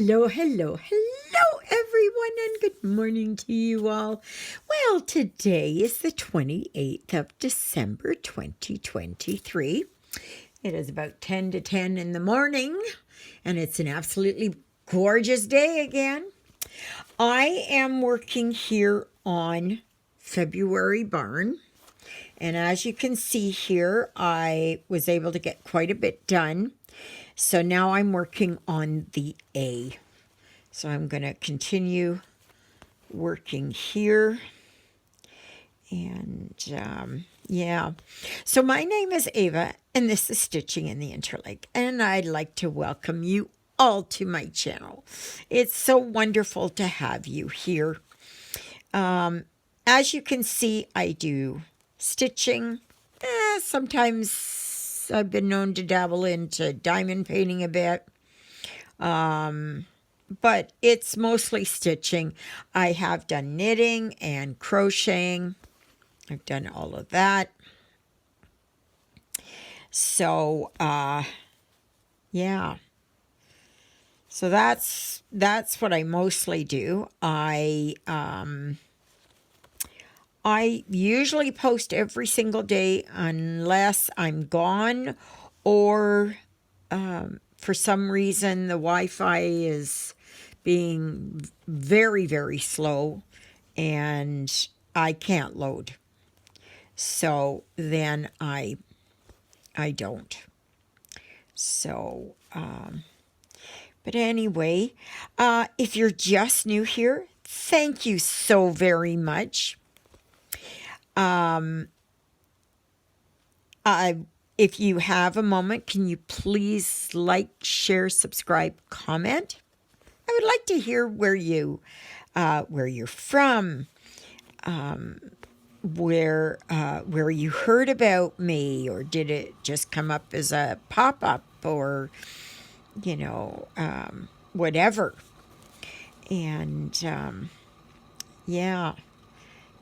Hello, hello, hello, everyone, and good morning to you all. Well, today is the 28th of December, 2023. It is about 10 to 10 in the morning, and it's an absolutely gorgeous day again. I am working here on February barn, and as you can see here, I was able to get quite a bit done. So now I'm working on the A. So I'm going to continue working here. And yeah. So my name is Ava, and this is Stitching in the Interlake. And I'd like to welcome you all to my channel. It's so wonderful to have you here. As you can see, I do stitching. Sometimes I've been known to dabble into diamond painting a bit. But it's mostly stitching. I have done knitting and crocheting. I've done all of that. So, yeah. So that's what I mostly do. I usually post every single day unless I'm gone or for some reason the Wi-Fi is being very, very slow and I can't load. So then I don't. So, but anyway, if you're just new here, thank you so very much. If you have a moment, can you please like, share, subscribe, comment? I would like to hear where you're from, where you heard about me, or did it just come up as a pop-up, or whatever. And yeah,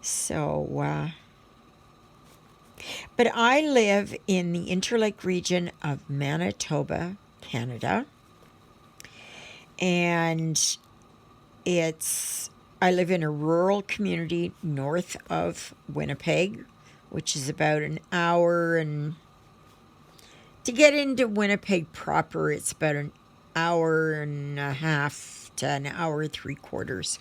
so. But I live in the Interlake region of Manitoba, Canada. And I live in a rural community north of Winnipeg, which is about an hour, and to get into Winnipeg proper, it's about an hour and a half to an hour 3/4.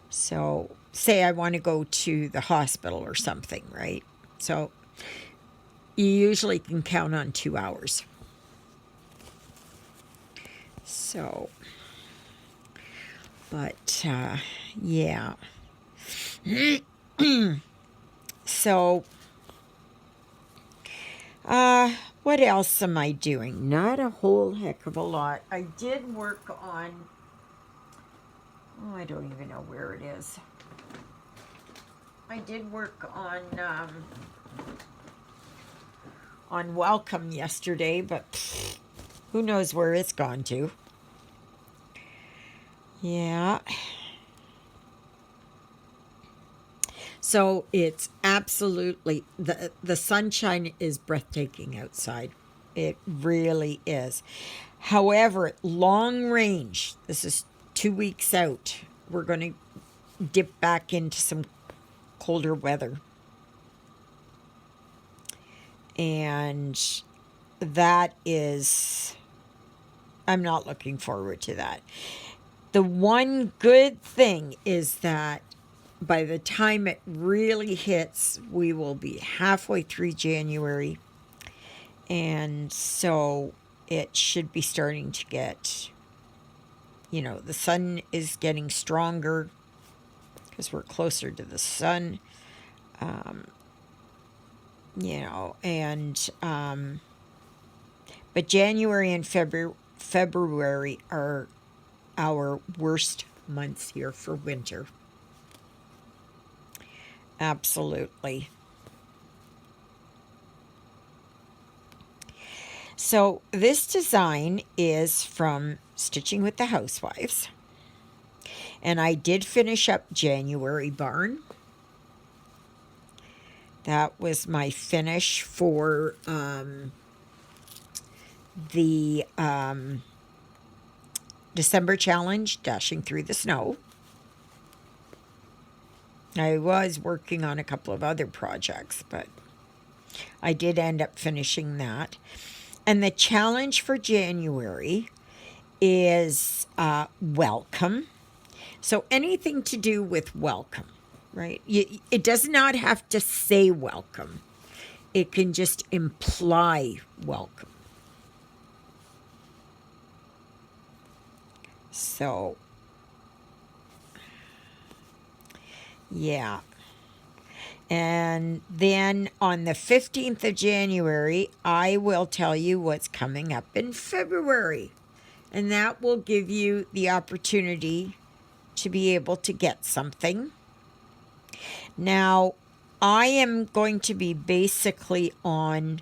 So say I want to go to the hospital or something, right? So you usually can count on 2 hours. So, but yeah. So, what else am I doing? Not a whole heck of a lot. I did work on, I don't even know where it is. I did work on Welcome yesterday, but who knows where it's gone to. Yeah. So it's absolutely, the sunshine is breathtaking outside. It really is. However, long range, this is 2 weeks out, we're going to dip back into some colder weather. And that is, I'm not looking forward to that. The one good thing is that by the time it really hits, we will be halfway through January. And so it should be starting to get, the sun is getting stronger because we're closer to the sun. But January and February are our worst months here for winter. Absolutely. So this design is from Stitching with the Housewives. And I did finish up January barn. That was my finish for the December challenge, Dashing Through the Snow. I was working on a couple of other projects, but I did end up finishing that. And the challenge for January is welcome. So anything to do with welcome, right? It does not have to say welcome. It can just imply welcome. So, yeah. And then on the 15th of January, I will tell you what's coming up in February. And that will give you the opportunity to be able to get something. Now, I am going to be basically on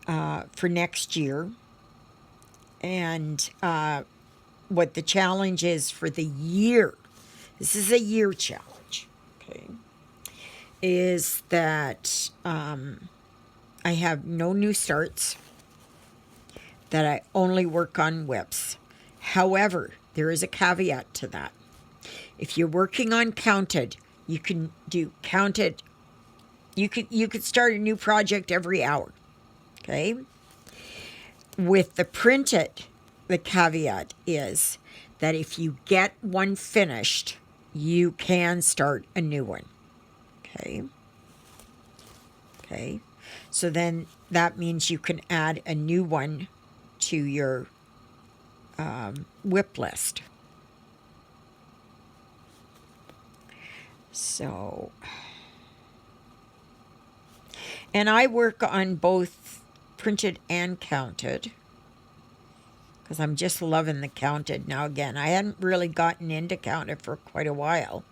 for next year. And what the challenge is for the year. This is a year challenge. Okay. Is that I have no new starts, that I only work on whips. However, there is a caveat to that. If you're working on counted, you can do counted. You could start a new project every hour. Okay? With the printed, the caveat is that if you get one finished, you can start a new one. Okay. Okay. So then that means you can add a new one to your whip list. So, and I work on both printed and counted because I'm just loving the counted now. Again, I hadn't really gotten into counted for quite a while,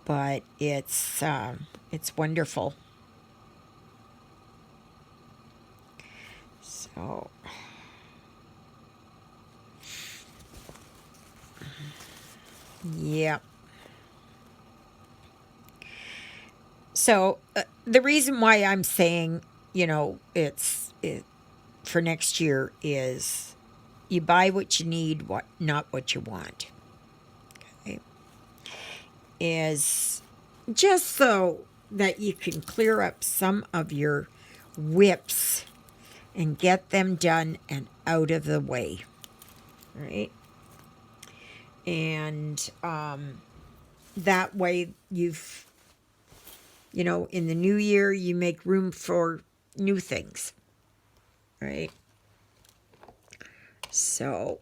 but it's wonderful. So, yeah. So the reason why I'm saying, it's for next year is you buy what you need, not what you want. Okay. Is just so that you can clear up some of your whips and get them done and out of the way. Right? And that way you've, in the new year, you make room for new things. Right? So,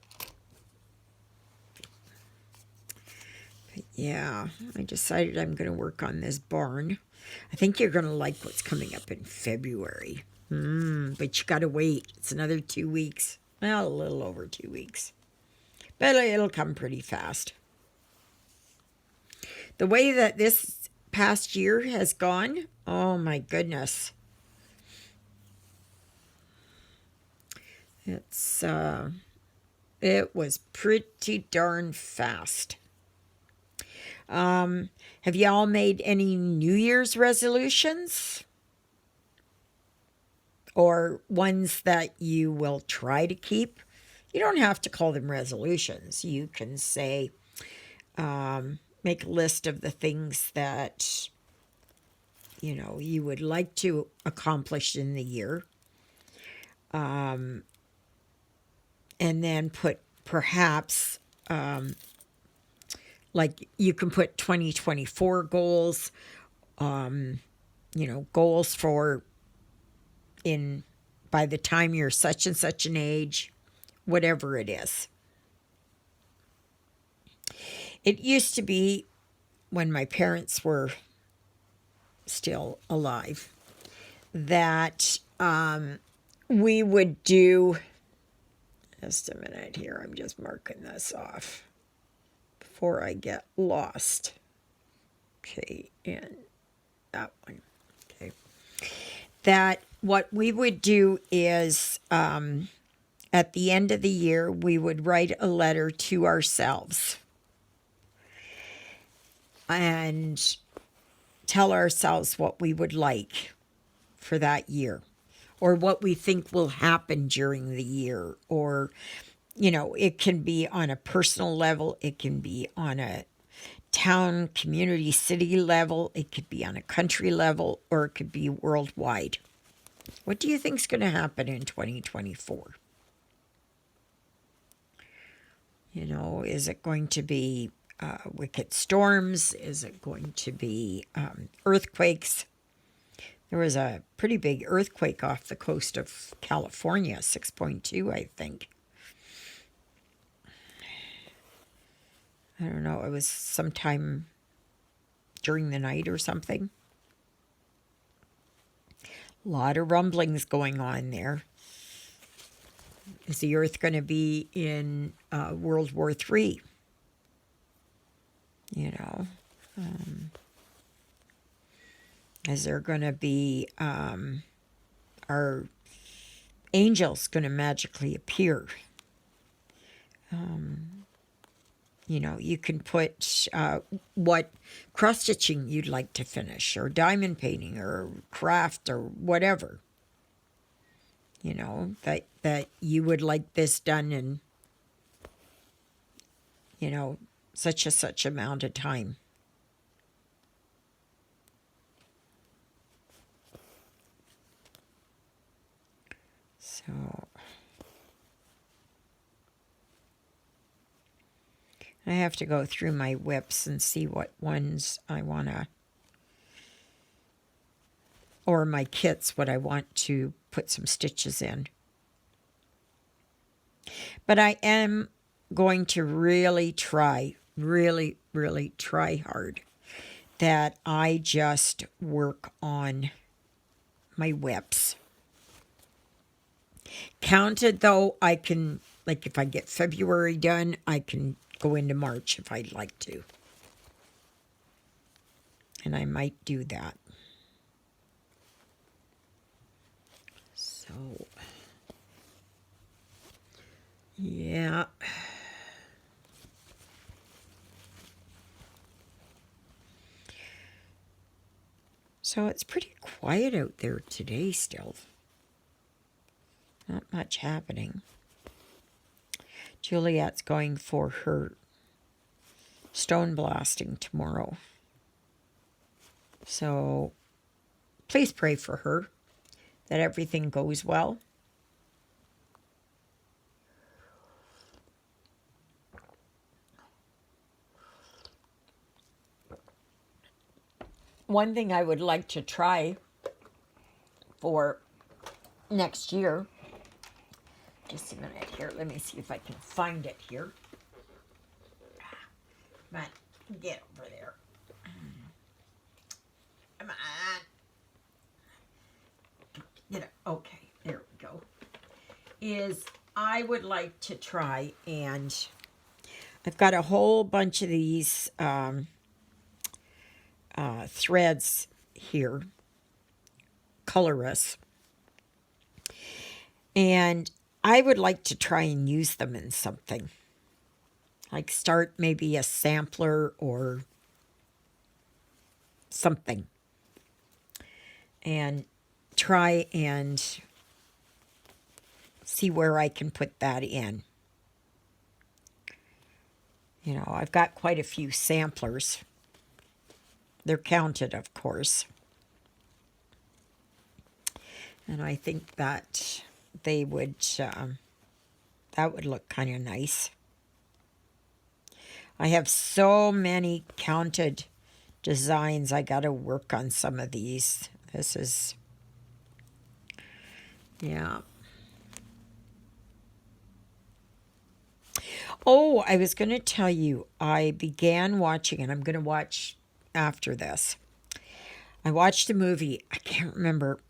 yeah, I decided I'm going to work on this barn. I think you're going to like what's coming up in February. But you got to wait. It's another 2 weeks. Well, a little over 2 weeks. But it'll come pretty fast. The way that this past year has gone, oh my goodness. It was pretty darn fast. Have you all made any New Year's resolutions? Or ones that you will try to keep? You don't have to call them resolutions. You can say, make a list of the things that, you would like to accomplish in the year. And then put perhaps, like you can put 2024 goals, goals for by the time you're such and such an age, whatever it is. It used to be when my parents were still alive that we would do, just a minute here, I'm just marking this off before I get lost. Okay, and that one. Okay. That what we would do is at the end of the year, we would write a letter to ourselves and tell ourselves what we would like for that year, or what we think will happen during the year, or it can be on a personal level, it can be on a town, community, city level, it could be on a country level, or it could be worldwide. What do you think is going to happen in 2024? Is it going to be wicked storms? Is it going to be earthquakes? There was a pretty big earthquake off the coast of California, 6.2, I think. I don't know, it was sometime during the night or something. A lot of rumblings going on there. Is the Earth going to be in World War III? Is there going to be are angels going to magically appear? You can put what cross-stitching you'd like to finish, or diamond painting, or craft, or whatever. That you would like this done in, such amount of time. So I have to go through my whips and see what ones I want to, or my kits, what I want to put some stitches in. But I am going to really try hard that I just work on my whips. Counted though, I can, like if I get February done, I can go into March if I'd like to. And I might do that. So, yeah. So it's pretty quiet out there today still. Not much happening. Juliet's going for her stone blasting tomorrow. So please pray for her, that everything goes well. One thing I would like to try for next year, just a minute here, let me see if I can find it here. Come on, get over there. Come on. Get it. Okay, there we go. Is I would like to try, and I've got a whole bunch of these threads here, colorless, and I would like to try and use them in something. Like start maybe a sampler or something, and try and see where I can put that in. I've got quite a few samplers. They're counted, of course. And I think that they would, that would look kind of nice. I have so many counted designs. I got to work on some of these. This is, yeah. Oh, I was going to tell you, I began watching, and I'm going to watch after this. I watched a movie. I can't remember.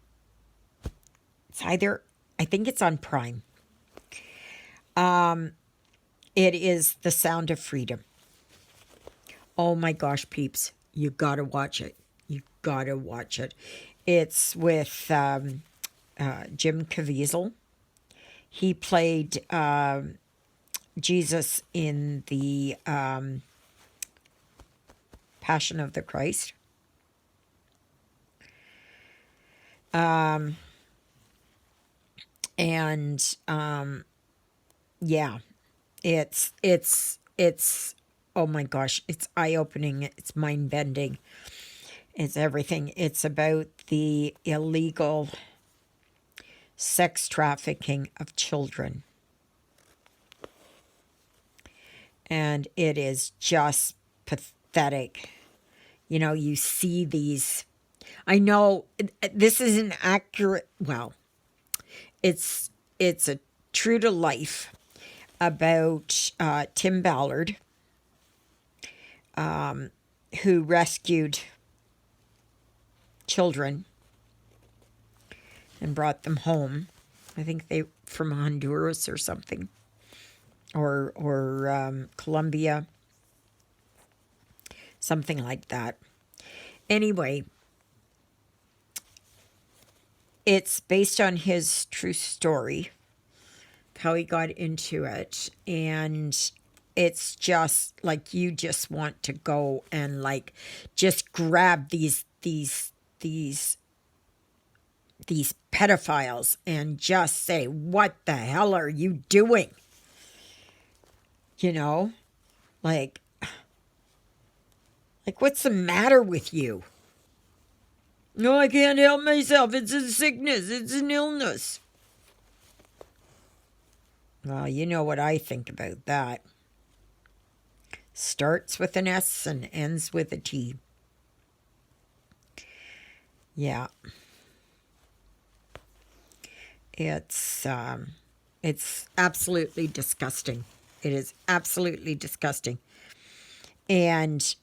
It's either, I think it's on Prime. It is The Sound of Freedom. Oh my gosh, peeps. You got to watch it. You got to watch it. It's with Jim Caviezel. He played Jesus in the Passion of the Christ. Yeah, It's oh my gosh, it's eye-opening, it's mind-bending, it's everything. It's about the illegal sex trafficking of children. And it is just pathetic. You know, you see these. I know this is an accurate, well, it's a true to life about Tim Ballard, who rescued children and brought them home. I think they from Honduras or something, or Colombia, something like that. Anyway, it's based on his true story, how he got into it, and it's just like you just want to go and like just grab these pedophiles and just say, what the hell are you doing? You know, like what's the matter with you? No, I can't help myself. It's a sickness. It's an illness. Well, you know what I think about that. Starts with an S and ends with a T. Yeah. It's absolutely disgusting. It is absolutely disgusting. And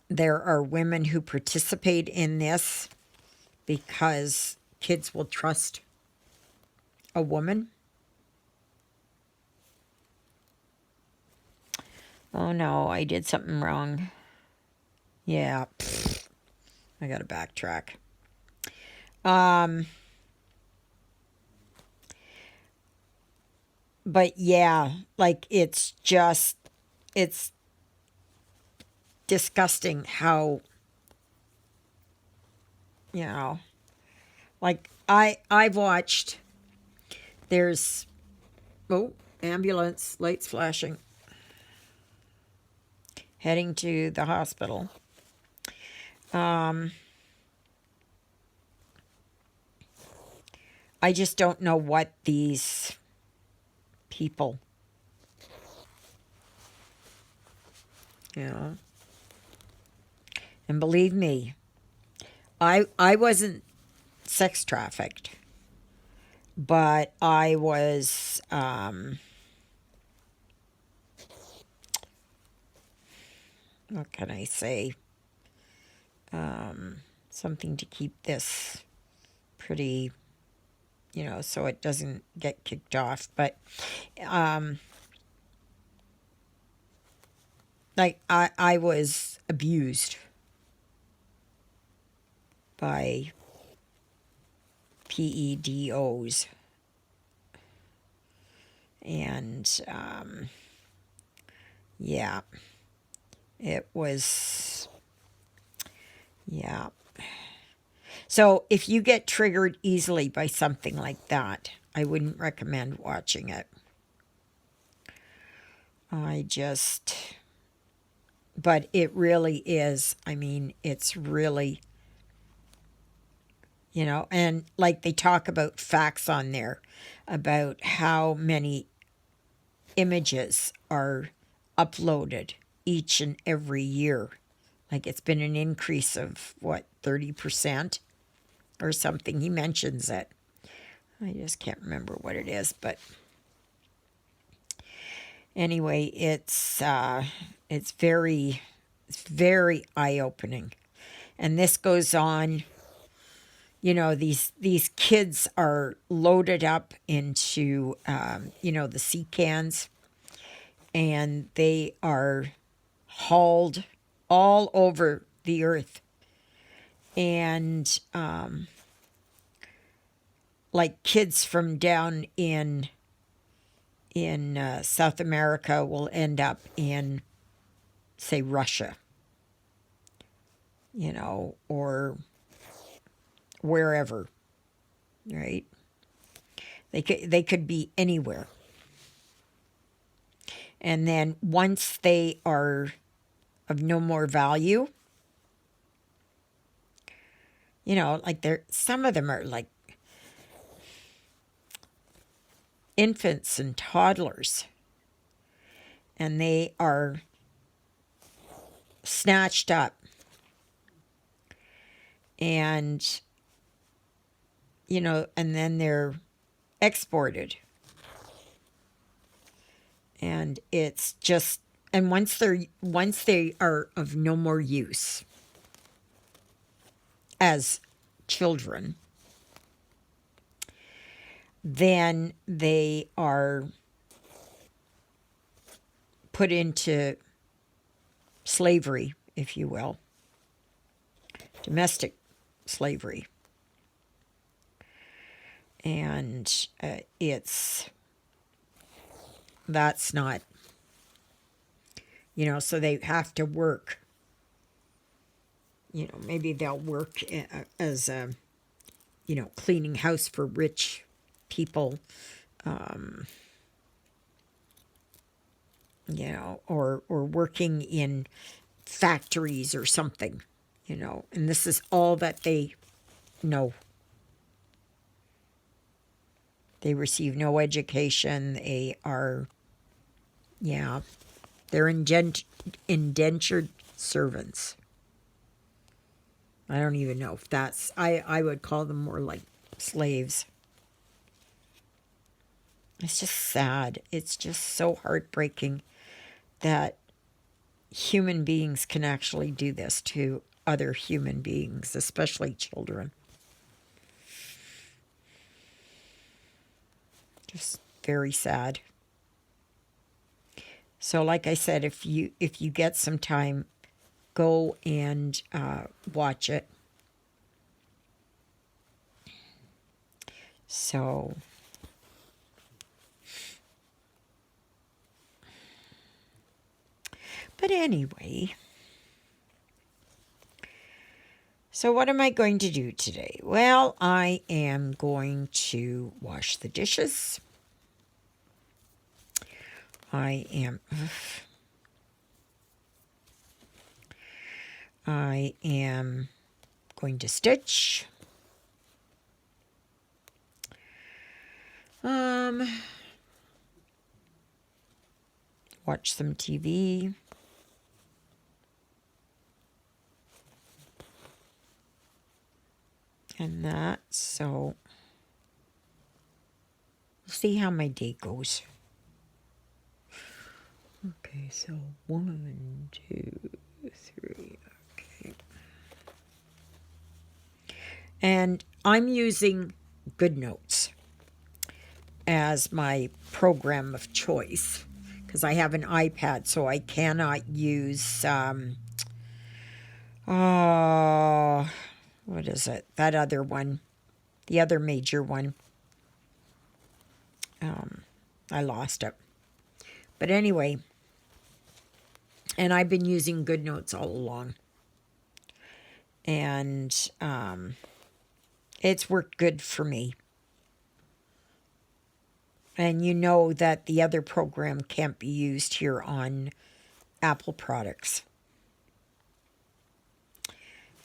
there are women who participate in this because kids will trust a woman. Oh no, I did something wrong. Yeah, I gotta backtrack. But yeah, like it's disgusting how, you know, like I've watched, there's, oh, ambulance, lights flashing, heading to the hospital. I just don't know what these people, you know, and believe me, I wasn't sex trafficked, but I was, what can I say? Something to keep this pretty, you know, so it doesn't get kicked off. But, like, I was abused by PEDOs. And, yeah, it was, yeah. So if you get triggered easily by something like that, I wouldn't recommend watching it. But it really is, I mean, it's really, you know, and like they talk about facts on there about how many images are uploaded each and every year. Like it's been an increase of what, 30% or something. He mentions it. I just can't remember what it is, but anyway, it's very eye-opening. And this goes on, you know, these kids are loaded up into you know, the sea cans, and they are hauled all over the earth. And like kids from down in South America will end up in, say, Russia, you know, or wherever, right? They could be anywhere. And then once they are of no more value, like some of them are like infants and toddlers, and they are snatched up and and then they're exported. And it's just, and once they are of no more use as children, then they are put into slavery, if you will, domestic slavery. And that's not, so they have to work. Maybe they'll work as cleaning house for rich people, or working in factories or something, and this is all that they know. They receive no education. They are, they're indentured servants. I don't even know if that's, I would call them more like slaves. It's just sad. It's just so heartbreaking that human beings can actually do this to other human beings, especially children. Just very sad. So like I said, if you get some time, go and watch it. So but anyway, so what am I going to do today? Well, I am going to wash the dishes. I am going to stitch. Watch some TV. And that, so we'll see how my day goes. Okay, so 1, 2, 3, okay. And I'm using GoodNotes as my program of choice because I have an iPad, so I cannot use what is it? That other one, the other major one. I lost it. But anyway, and I've been using GoodNotes all along. And it's worked good for me. And you know that the other program can't be used here on Apple products.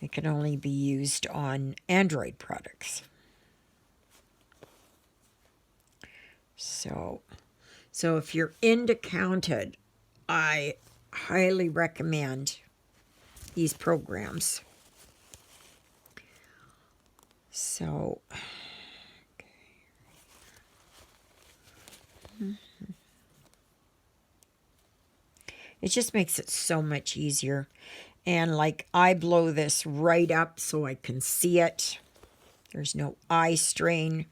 It can only be used on Android products. So if you're into Counted, I highly recommend these programs. So, okay. It just makes it so much easier. And like I blow this right up so I can see it. There's no eye strain.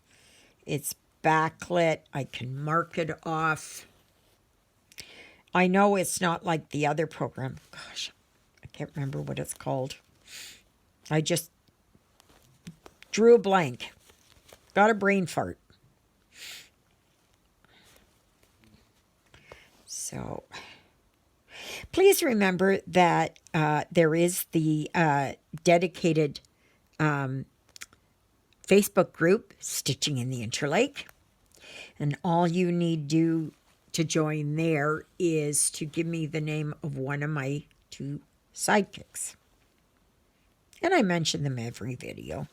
It's backlit. I can mark it off. I know it's not like the other program. Gosh, I can't remember what it's called. I just drew a blank. Got a brain fart. So please remember that there is the dedicated Facebook group, Stitching in the Interlake. And all you need to to join there is to give me the name of one of my 2 sidekicks. And I mention them every video.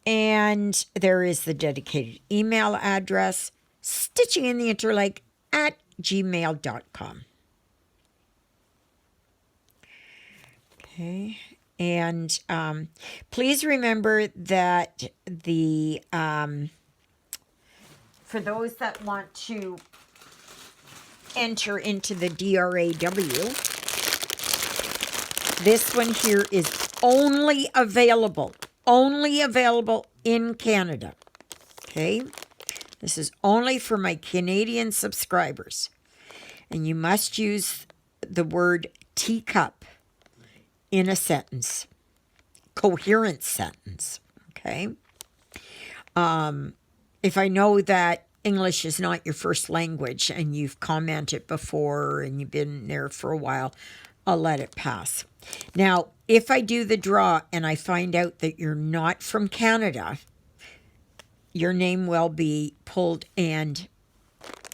And there is the dedicated email address, stitchingintheinterlake@gmail.com. Okay. And please remember that the for those that want to enter into the DRAW, this one here is only available in Canada. Okay? This is only for my Canadian subscribers. And you must use the word teacup in a sentence. Coherent sentence. Okay? If I know that English is not your first language and you've commented before and you've been there for a while, I'll let it pass. Now, if I do the draw and I find out that you're not from Canada, your name will be pulled and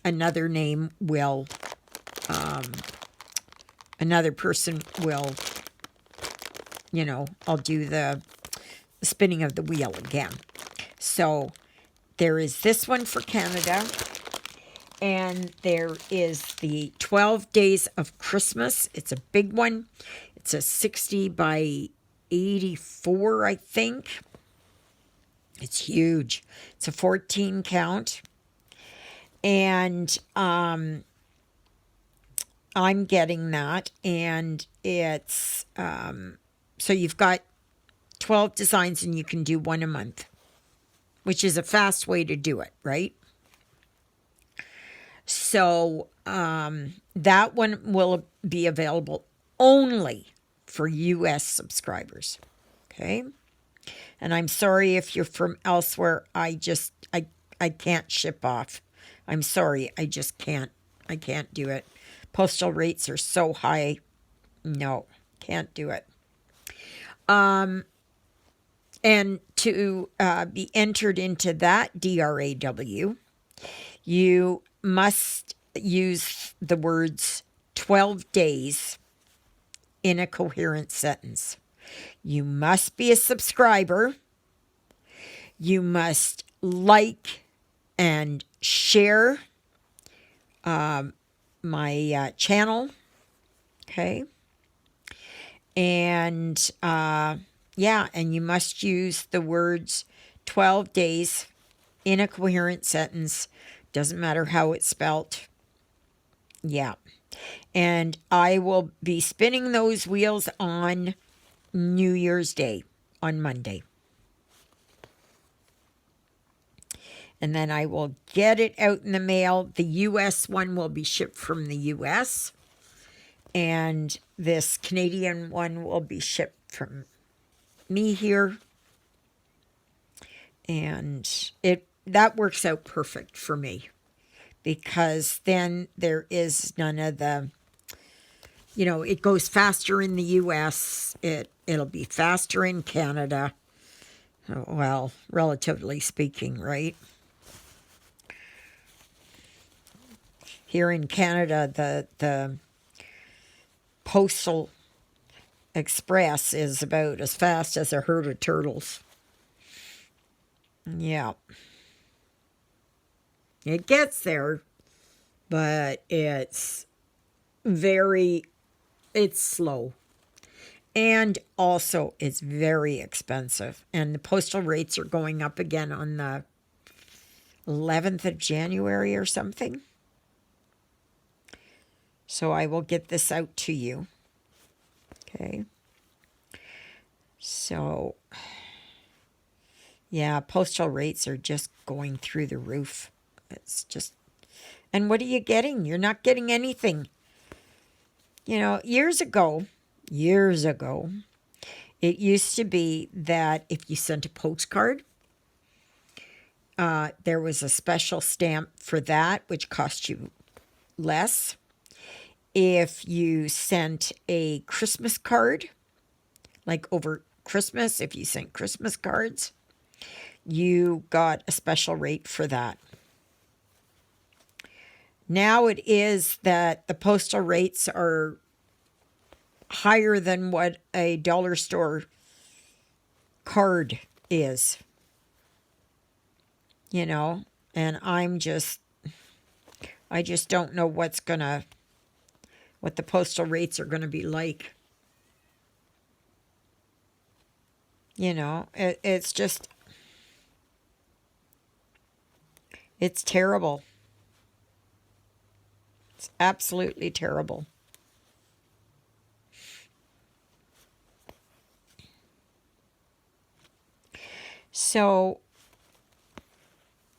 another name will, another person will, I'll do the spinning of the wheel again. So there is this one for Canada. And there is the 12 Days of Christmas. It's a big one. It's a 60 by 84, I think. It's huge. It's a 14 count. And I'm getting that. And it's, so you've got 12 designs and you can do one a month, which is a fast way to do it, right? So that one will be available only for U.S. subscribers. Okay? And I'm sorry if you're from elsewhere. I can't ship off. I'm sorry. I just can't. I can't do it. Postal rates are so high. No, can't do it. And to be entered into that DRAW, you must use the words 12 days in a coherent sentence. You must be a subscriber. You must like and share my channel. Okay. And and you must use the words 12 days in a coherent sentence. Doesn't matter how it's spelt. Yeah. And I will be spinning those wheels on New Year's Day, on Monday. And then I will get it out in the mail. The U.S. one will be shipped from the U.S. And this Canadian one will be shipped from me here. And that works out perfect for me, because then there is none of the, it goes faster in the U.S. It'll be faster in Canada. Well, relatively speaking, right? Here in Canada, the postal express is about as fast as a herd of turtles. Yeah. It gets there, but it's slow. And also, it's very expensive. And the postal rates are going up again on the 11th of January or something. So I will get this out to you. Okay. So, yeah, postal rates are just going through the roof. It's just, and what are you getting? You're not getting anything. Years ago, it used to be that if you sent a postcard, there was a special stamp for that, which cost you less. If you sent a Christmas card, like over Christmas, if you sent Christmas cards, you got a special rate for that. Now it is that the postal rates are higher than what a dollar store card is, you know, and I just don't know what the postal rates are gonna be like. You know, it's just, it's terrible. It's absolutely terrible. So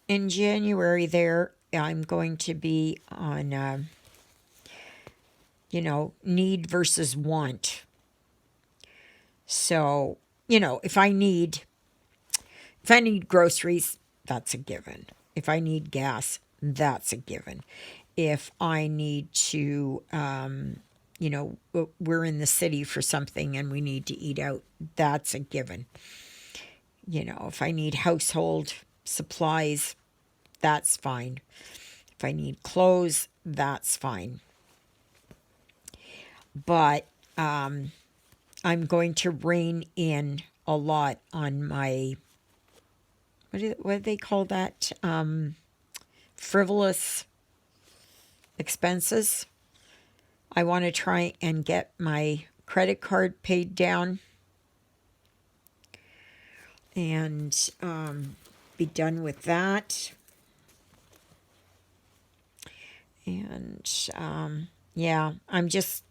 in January there, I'm going to be on, need versus want. So, if I need groceries, that's a given. If I need gas, that's a given. If I need to, we're in the city for something and we need to eat out, that's a given. If I need household supplies, that's fine. If I need clothes, that's fine. But I'm going to rein in a lot on my, what do they call that? Frivolous expenses. I want to try and get my credit card paid down and be done with that. And yeah, I'm just,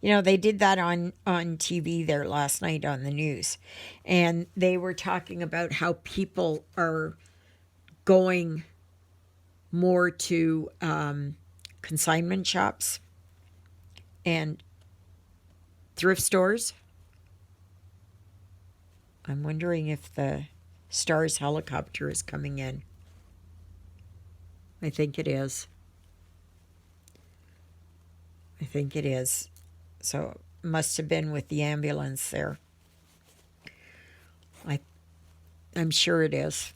they did that on TV there last night on the news. And they were talking about how people are going more to consignment shops and thrift stores. I'm wondering if the Stars helicopter is coming in. I think it is. I think it is. So it must have been with the ambulance there. I'm sure it is.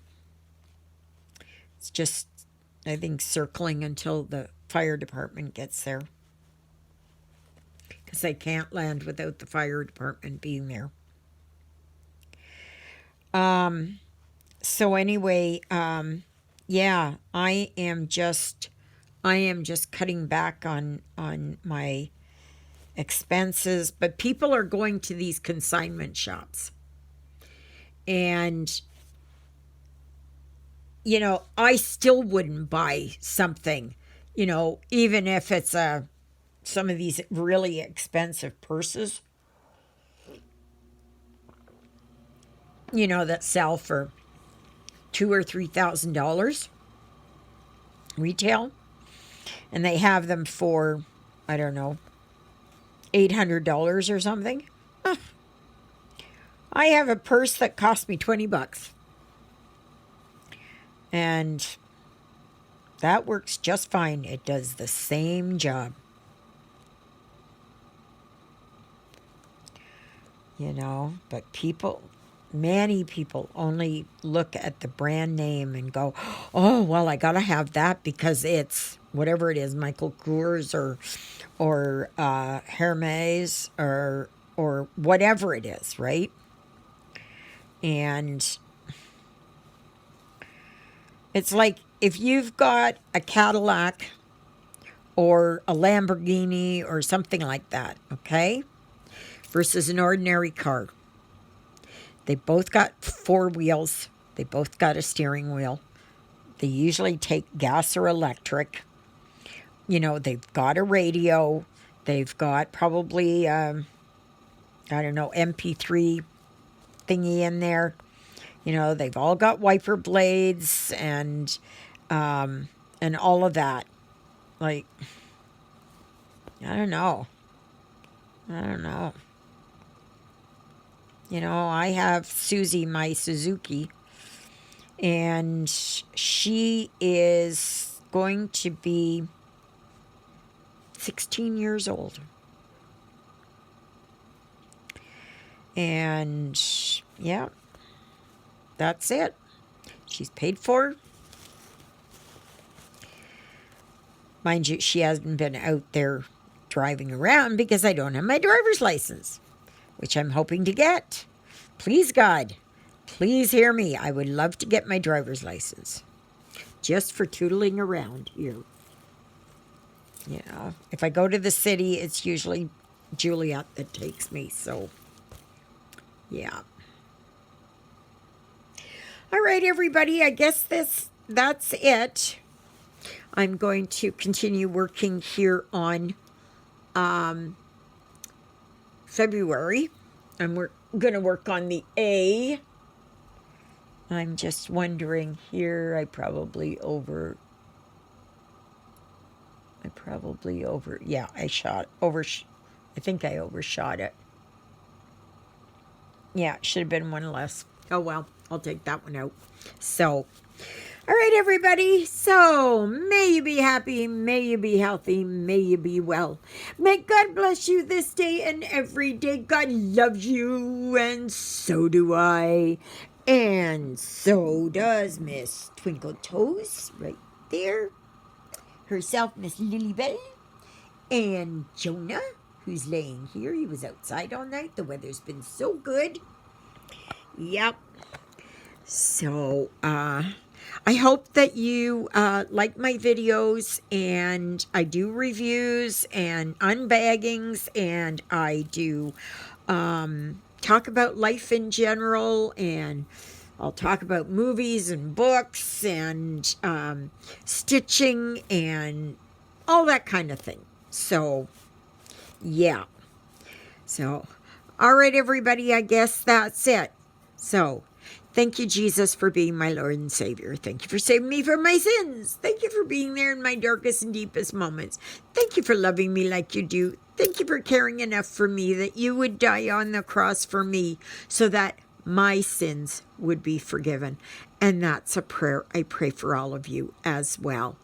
It's just, I think, circling until the fire department gets there. Because they can't land without the fire department being there. So anyway, yeah, I am just cutting back on my expenses, but people are going to these consignment shops. And I still wouldn't buy something, even if it's some of these really expensive purses, that sell for $2,000 or $3,000 retail, and they have them for, I don't know, $800 or something. I have a purse that cost me $20, and that works just fine. It does the same job. But many people only look at the brand name and go, oh, well, I got to have that because it's whatever it is, Michael Kors or Hermes or whatever it is, right? And it's like if you've got a Cadillac or a Lamborghini or something like that, okay, versus an ordinary car. They both got four wheels. They both got a steering wheel. They usually take gas or electric. They've got a radio. They've got probably, I don't know, MP3 thingy in there. They've all got wiper blades and all of that. Like, I don't know. I have Susie, my Suzuki, and she is going to be 16 years old. And yeah, that's it. She's paid for. Mind you, she hasn't been out there driving around because I don't have my driver's license, which I'm hoping to get. Please, God, please hear me. I would love to get my driver's license just for tootling around here. You know, if I go to the city, it's usually Juliet that takes me. So, yeah. All right, everybody. I guess that's it. I'm going to continue working here on February. I'm going to work on the A. I'm just wondering here. I think I overshot it. Yeah, it should have been one less. Oh, well, I'll take that one out. So, all right, everybody. So, may you be happy, may you be healthy, may you be well. May God bless you this day and every day. God loves you, and so do I. And so does Miss Twinkle Toes right there. Herself, Miss Lilybell. And Jonah, who's laying here. He was outside all night. The weather's been so good. Yep. So, I hope that you like my videos, and I do reviews and unbaggings, and I do talk about life in general, and I'll talk about movies and books and stitching and all that kind of thing. So, yeah. So, all right, everybody, I guess that's it. So, thank you, Jesus, for being my Lord and Savior. Thank you for saving me from my sins. Thank you for being there in my darkest and deepest moments. Thank you for loving me like you do. Thank you for caring enough for me that you would die on the cross for me so that my sins would be forgiven. And that's a prayer I pray for all of you as well.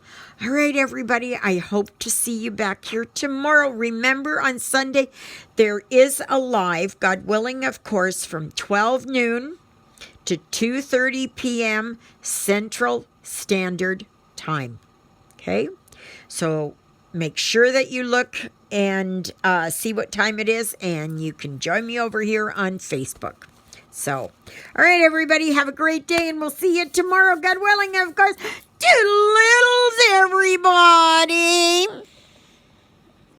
All right, everybody, I hope to see you back here tomorrow. Remember, on Sunday, there is a live, God willing, of course, from 12 noon to 2:30 p.m. Central Standard Time. Okay? So make sure that you look and see what time it is, and you can join me over here on Facebook. So, all right, everybody, have a great day, and we'll see you tomorrow, God willing, of course. Toodle-littles, everybody.